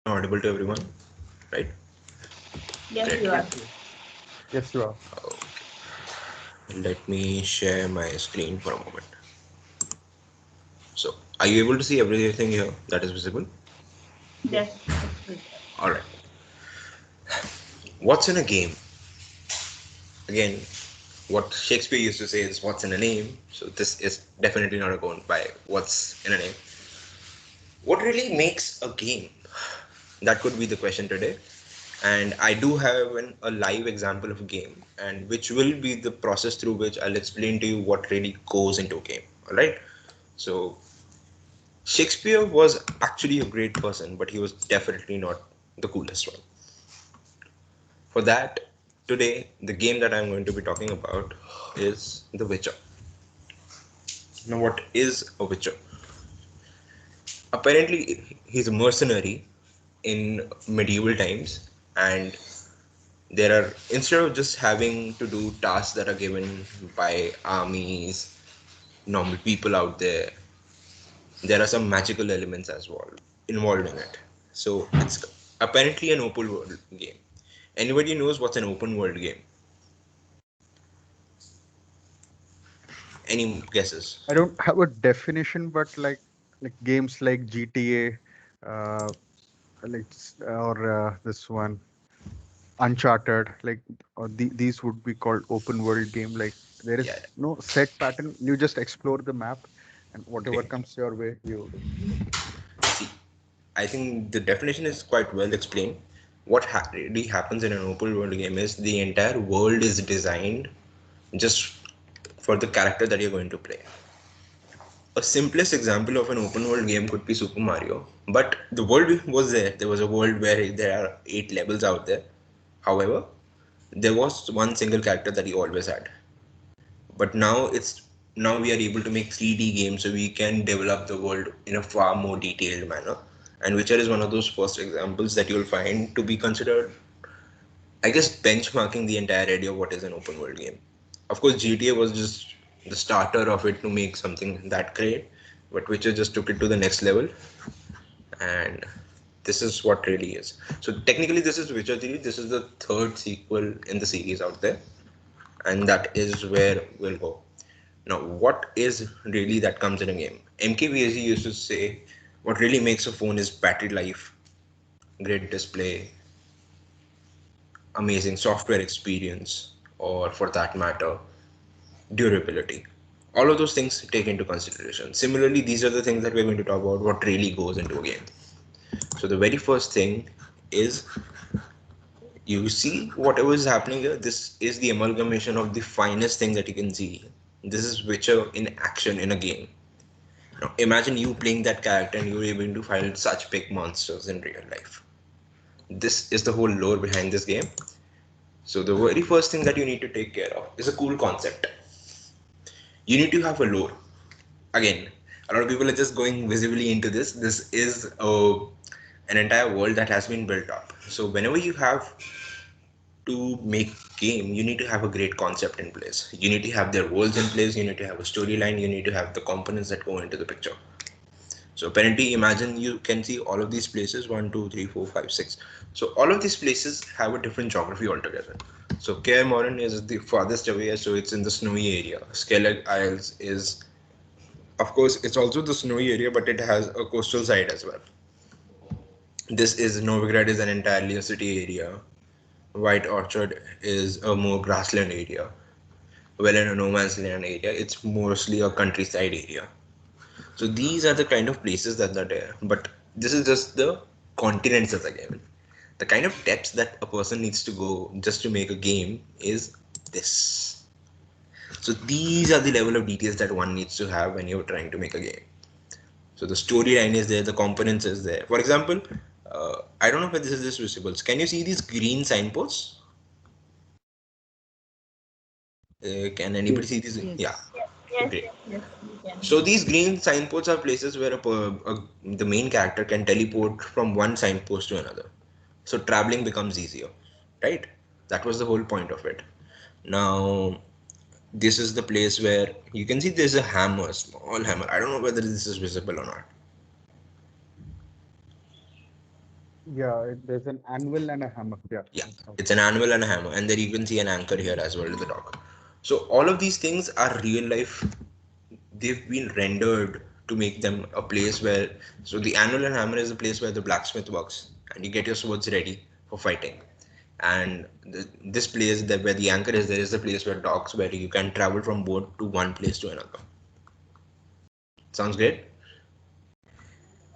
audible to everyone, right? Yes, Great. you are. Yes, yes. Yes, you are. Let me share my screen for a moment. So, are you able to see everything here that is visible? Yes, Yes. it's visible. All right. What's in a game? Again, what Shakespeare used to say is what's in a name. So, this is definitely not a going by what's in a name. What really makes a game? That could be the question today. And I do have a live example of a game, and which will be the process through which I'll explain to you what really goes into a game. All right. So Shakespeare was actually a great person, but he was definitely not the coolest one. For that, today, the game that I'm going to be talking about is The Witcher. Now, what is a Witcher? Apparently, he's a mercenary in medieval times, and there are, instead of just having to do tasks that are given by armies, normal people out there are some magical elements as well involved in it. So it's apparently an open world game. Anybody knows what's an open world game? Any guesses? I don't have a definition, but like games like GTA, uh, or this one Uncharted, these would be called open world game. Like there Yeah. is no set pattern. You just explore the map, and whatever Okay. comes your way, you do. See, I think the definition is quite well explained. What really happens in an open world game is the entire world is designed just for the character that you're going to play. A simplest example of an open world game could be Super Mario, but the world was there. There was a world where there are 8 levels out there. However, there was one single character that you always had. But now we are able to make 3D games, so we can develop the world in a far more detailed manner. And Witcher is one of those first examples that you'll find to be considered, I guess, benchmarking the entire idea of what is an open world game. Of course, GTA was just the starter of it to make something that great, but Witcher just took it to the next level, and this is what really is. So technically, this is Witcher 3. This is the third sequel in the series out there, and that is where we'll go. Now, what is really that comes in a game? MKBHD used to say what really makes a phone is battery life, great display, amazing software experience, or for that matter, durability. All of those things take into consideration. Similarly, these are the things that we're going to talk about what really goes into a game. So, the very first thing is you see whatever is happening here. This is the amalgamation of the finest thing that you can see. This is Witcher in action in a game. Now, imagine you playing that character and you're able to fight such big monsters in real life. This is the whole lore behind this game. So the very first thing that you need to take care of is a cool concept. You need to have a lore. Again, a lot of people are just going visibly into this. This is an entire world that has been built up. So whenever you have to make game, you need to have a great concept in place. You need to have their worlds in place. You need to have a storyline. You need to have the components that go into the picture. So apparently, imagine you can see all of these places, one, two, three, four, five, six. So all of these places have a different geography altogether. So Kaer Morhen is the farthest away, so it's in the snowy area. Skellig Isles is, of course, it's also the snowy area, but it has a coastal side as well. This is Novigrad is an entirely a city area. White Orchard is a more grassland area. Well, in a no man's land area, it's mostly a countryside area. So these are the kind of places that are there. But this is just the continents that are given. The kind of depths that a person needs to go just to make a game is this. So these are the level of details that one needs to have when you're trying to make a game. So the storyline is there, the components is there. For example, I don't know if this is just visible. Can you see these green signposts? Can anybody see these? Yeah, Yes, yes, great. yes, you can So see. these green signposts are places where the main character can teleport from one signpost to another. So traveling becomes easier, right? That was the whole point of it. Now, this is the place where you can see there's a hammer, small hammer. I don't know whether this is visible or not. Yeah, there's an anvil and a hammer. Yeah. Yeah, Okay. it's an anvil and a hammer, and then you can see an anchor here as well to the dock. So all of these things are real life. They've been rendered to make them a place where. So the anvil and hammer is the place where the blacksmith works, and you get your swords ready for fighting. And this place that where the anchor is, there is the place where docks where you can travel from boat to one place to another. Sounds great.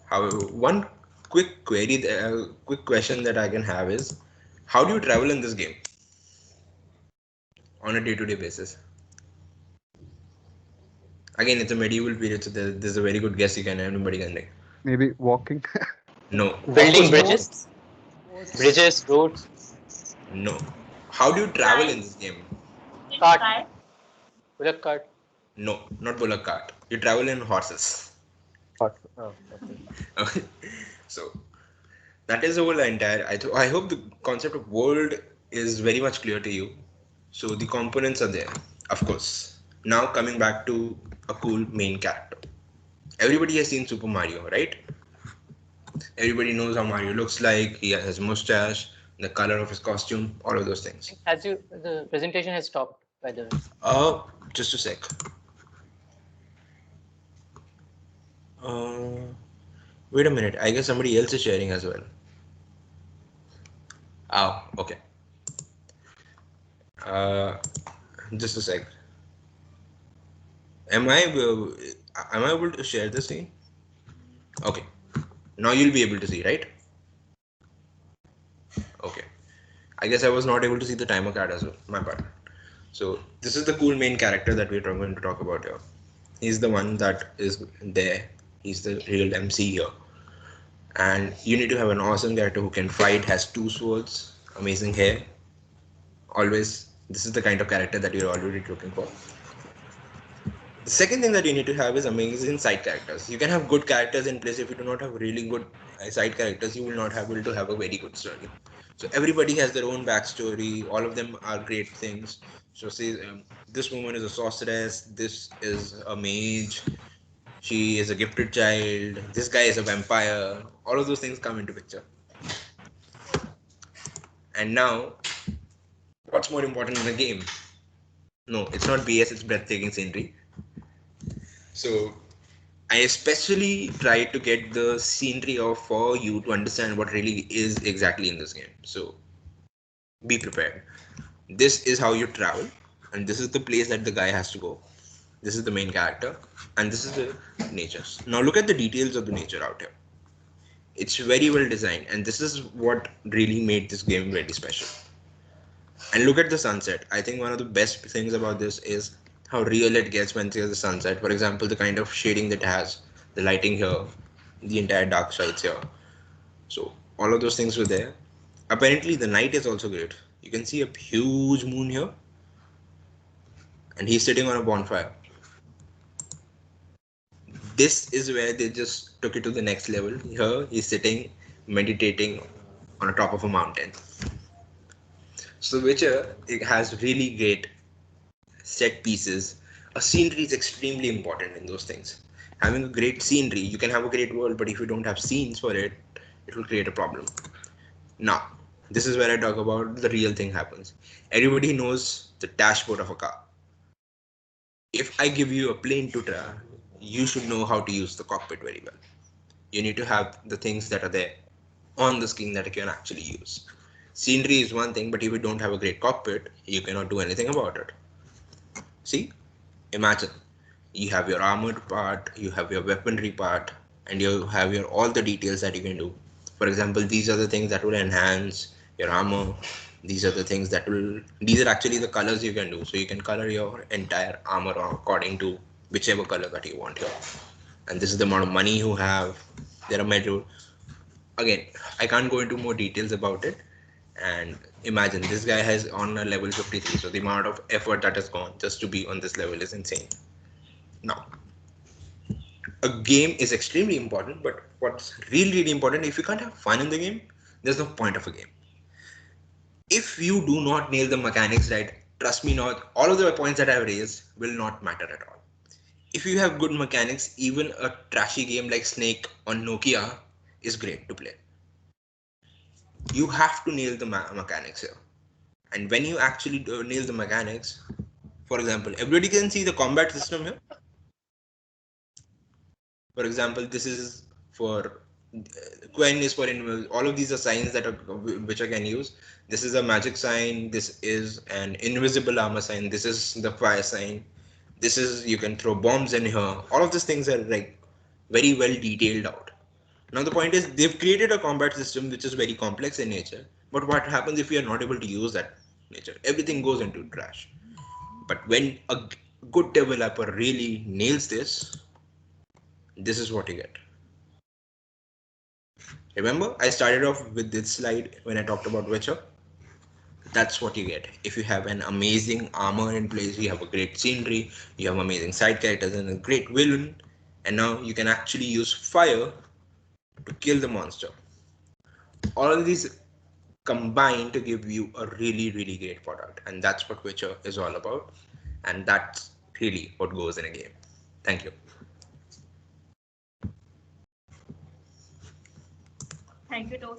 However, one quick question that I can have is, how do you travel in this game on a day-to-day basis? Again, it's a medieval period, so there's a very good guess you can anybody can make. Maybe walking. No, of Building course not. bridges, Boats. Boats. bridges, roads, No. How do you travel in Flying this game? in cart, sky. bullock cart. No, not bullock cart. You travel in horses. Boats. Oh, okay. Okay. So that is the whole entire. I hope the concept of world is very much clear to you. So the components are there, of course. Now coming back to a cool main character. Everybody has seen Super Mario, right? Everybody knows how Mario looks like. He has his mustache, the color of his costume, all of those things. Has you the presentation has stopped, by the way. Just a sec. Uh, Wait a minute. I guess somebody else is sharing as well. Oh, okay. Uh, just a sec. Am I am I able to share the screen? Okay. Now you'll be able to see, right? Okay. I guess I was not able to see the timer card as well. My bad. So this is the cool main character that we're going to talk about here. He's the one that is there. He's the real MC here. And you need to have an awesome character who can fight, has two swords, amazing hair. Always, this is the kind of character that you're already looking for. The second thing that you need to have is amazing side characters. You can have good characters in place. If you do not have really good side characters, you will not have able to have a very good story. So everybody has their own backstory. All of them are great things. So say this woman is a sorceress. This is a mage. She is a gifted child. This guy is a vampire. All of those things come into picture. And now, what's more important in a game? No, it's not BS. It's breathtaking scenery. So I especially try to get the scenery of for you to understand what really is exactly in this game. So be prepared. This is how you travel, and this is the place that the guy has to go. This is the main character, and this is the natures. Now look at the details of the nature out here. It's very well designed, and this is what really made this game very special. And look at the sunset. I think one of the best things about this is how real it gets when there's the sunset. For example, the kind of shading that it has, the lighting here, the entire dark sides here. So all of those things were there. Apparently, the night is also great. You can see a huge moon here, and he's sitting on a bonfire. This is where they just took it to the next level. Here, he's sitting, meditating on the top of a mountain. So, Witcher, it has really great set pieces. A scenery is extremely important in those things. Having a great scenery, you can have a great world, but if you don't have scenes for it, it will create a problem. Now, this is where I talk about the real thing happens. Everybody knows the dashboard of a car. If I give you a plane to try, you should know how to use the cockpit very well. You need to have the things that are there on the screen that you can actually use. Scenery is one thing, but if you don't have a great cockpit, you cannot do anything about it. See, imagine you have your armored part, you have your weaponry part, and you have your all the details that you can do. For example, these are the things that will enhance your armor. These are the things that will. These are actually the colors you can do. So you can color your entire armor according to whichever color that you want here. And this is the amount of money you have. There are measure. Again, I can't go into more details about it. And imagine this guy has on a level 53. So the amount of effort that has gone just to be on this level is insane. Now, a game is extremely important, but what's really important, if you can't have fun in the game, there's no point of a game. If you do not nail the mechanics right, trust me, not all of the points that I've raised will not matter at all. If you have good mechanics, even a trashy game like Snake on Nokia is great to play. you have to nail the mechanics here. And when you actually nail the mechanics, for example, everybody can see the combat system here. For example, this is for Quen is for invisible. All of these are signs that are which I can use. This is a magic sign. This is an invisible armor sign. This is the fire sign. This is you can throw bombs in here. All of these things are like very well detailed out. Now the point is they've created a combat system which is very complex in nature. But what happens if we are not able to use that nature? Everything goes into trash. But when a good developer really nails this is what you get. Remember, I started off with this slide when I talked about Witcher. That's what you get. If you have an amazing armor in place, you have a great scenery, you have amazing side characters and a great villain, and now you can actually use fire to kill the monster. All of these combine to give you a really, really great product, and that's what Witcher is all about, and that's really what goes in a game. Thank you. Thank you, Tosin.